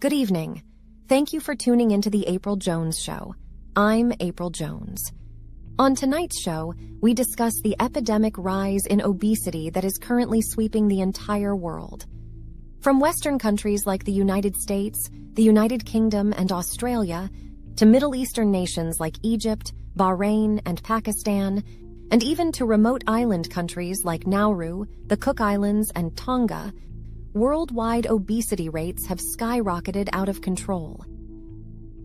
Good evening. Thank you for tuning into the April Jones Show. I'm April Jones. On tonight's show, we discuss the epidemic rise in obesity that is currently sweeping the entire world. From Western countries like the United States, the United Kingdom, and Australia, to Middle Eastern nations like Egypt, Bahrain, and Pakistan, and even to remote island countries like Nauru, the Cook Islands, and Tonga, worldwide obesity rates have skyrocketed out of control.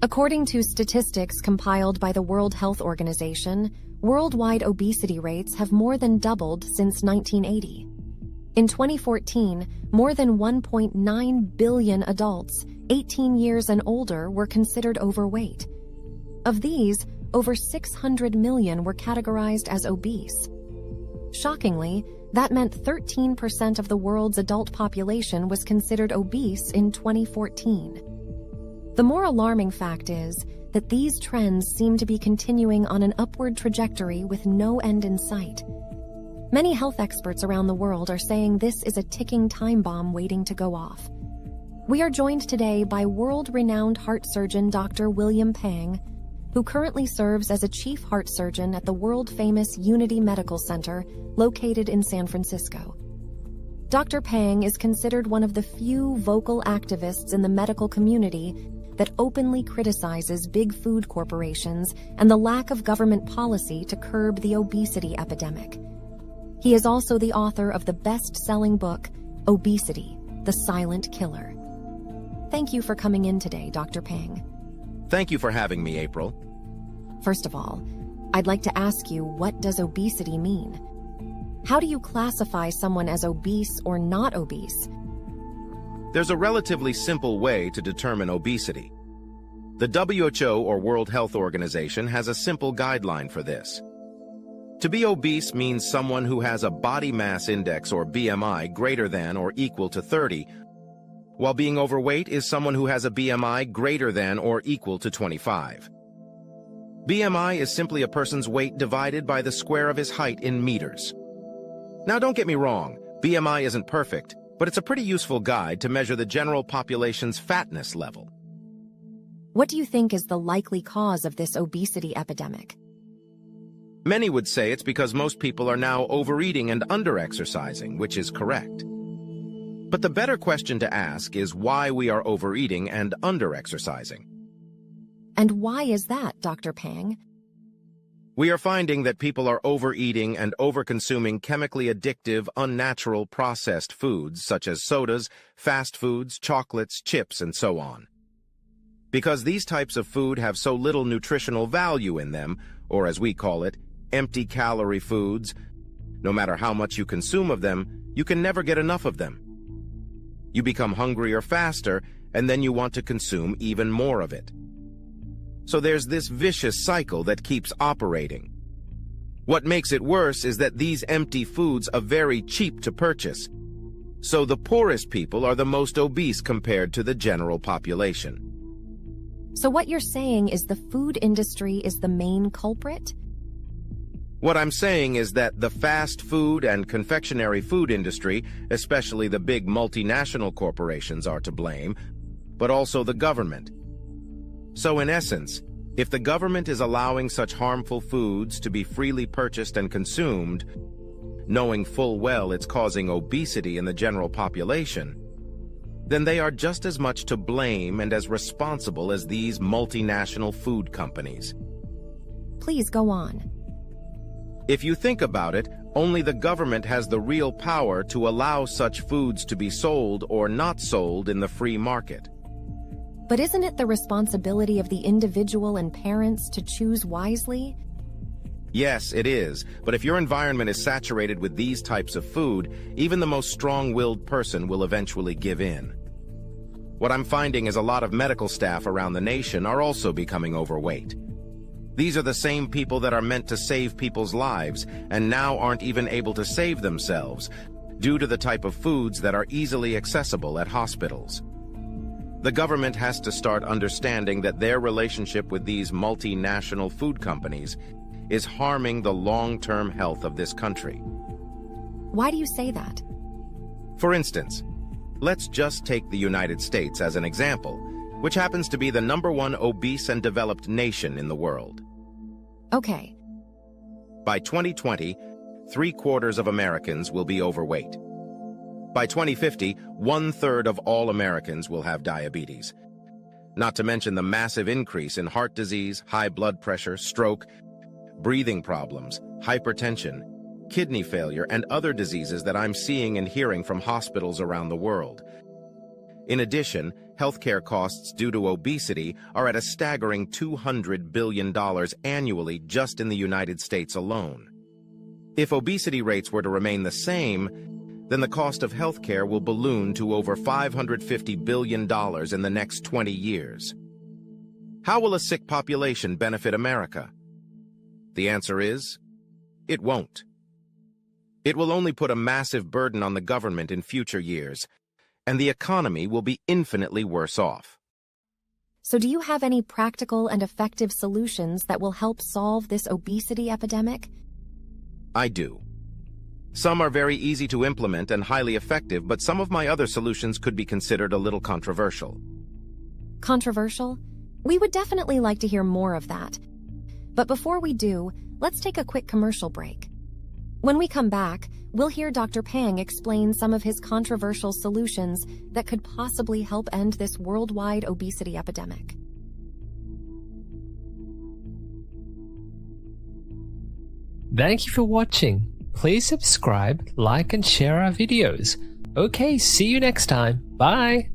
According to statistics compiled by the World Health Organization, worldwide obesity rates have more than doubled since 1980. In 2014, more than 1.9 billion adults, 18 years and older, were considered overweight. Of these, over 600 million were categorized as obese. Shockingly, that meant 13% of the world's adult population was considered obese in 2014. The more alarming fact is that these trends seem to be continuing on an upward trajectory with no end in sight. Many health experts around the world are saying this is a ticking time bomb waiting to go off. We are joined today by world-renowned heart surgeon Dr. William Pang, who currently serves as a chief heart surgeon at the world-famous Unity Medical Center located in San Francisco. Dr. Pang is considered one of the few vocal activists in the medical community that openly criticizes big food corporations and the lack of government policy to curb the obesity epidemic. He is also the author of the best-selling book, Obesity, the Silent Killer. Thank you for coming in today, Dr. Pang. Thank you for having me, April. First of all, I'd like to ask you, what does obesity mean? How do you classify someone as obese or not obese? There's a relatively simple way to determine obesity. The WHO, or World Health Organization, has a simple guideline for this. To be obese means someone who has a body mass index, or BMI, greater than or equal to 30, while being overweight is someone who has a BMI greater than or equal to 25. BMI is simply a person's weight divided by the square of his height in meters. Now, don't get me wrong, BMI isn't perfect, but it's a pretty useful guide to measure the general population's fatness level. What do you think is the likely cause of this obesity epidemic? Many would say it's because most people are now overeating and under-exercising, which is correct. But the better question to ask is why we are overeating and under-exercising. And why is that, Dr. Pang? We are finding that people are overeating and overconsuming chemically addictive, unnatural, processed foods such as sodas, fast foods, chocolates, chips, and so on. Because these types of food have so little nutritional value in them, or as we call it, empty-calorie foods, no matter how much you consume of them, you can never get enough of them. You become hungrier faster, and then you want to consume even more of it. So there's this vicious cycle that keeps operating. What makes it worse is that these empty foods are very cheap to purchase. So the poorest people are the most obese compared to the general population. So what you're saying is the food industry is the main culprit? What I'm saying is that the fast food and confectionery food industry, especially the big multinational corporations, are to blame, but also the government. So in essence, if the government is allowing such harmful foods to be freely purchased and consumed, knowing full well it's causing obesity in the general population, then they are just as much to blame and as responsible as these multinational food companies. Please go on. If you think about it, only the government has the real power to allow such foods to be sold or not sold in the free market. But isn't it the responsibility of the individual and parents to choose wisely? Yes, it is, but if your environment is saturated with these types of food, even the most strong-willed person will eventually give in. What I'm finding is a lot of medical staff around the nation are also becoming overweight. These are the same people that are meant to save people's lives and now aren't even able to save themselves due to the type of foods that are easily accessible at hospitals. The government has to start understanding that their relationship with these multinational food companies is harming the long-term health of this country. Why do you say that? For instance, let's just take the United States as an example. which happens to be the #1 obese and developed nation in the world. Okay. By 2020, 3/4 of Americans will be overweight. By 2050, 1/3 of all Americans will have diabetes. Not to mention the massive increase in heart disease, high blood pressure, stroke, breathing problems, hypertension, kidney failure, and other diseases that I'm seeing and hearing from hospitals around the world. In addition, healthcare costs due to obesity are at a staggering $200 billion annually just in the United States alone. If obesity rates were to remain the same, then the cost of healthcare will balloon to over $550 billion in the next 20 years. How will a sick population benefit America? The answer is, it won't. It will only put a massive burden on the government in future years, and the economy will be infinitely worse off. So do you have any practical and effective solutions that will help solve this obesity epidemic? I do. Some are very easy to implement and highly effective, but some of my other solutions could be considered a little controversial. Controversial? We would definitely like to hear more of that. But before we do, let's take a quick commercial break. When we come back, we'll hear Dr. Pang explain some of his controversial solutions that could possibly help end this worldwide obesity epidemic. Thank you for watching. Please subscribe, like, and share our videos. Okay, see you next time. Bye!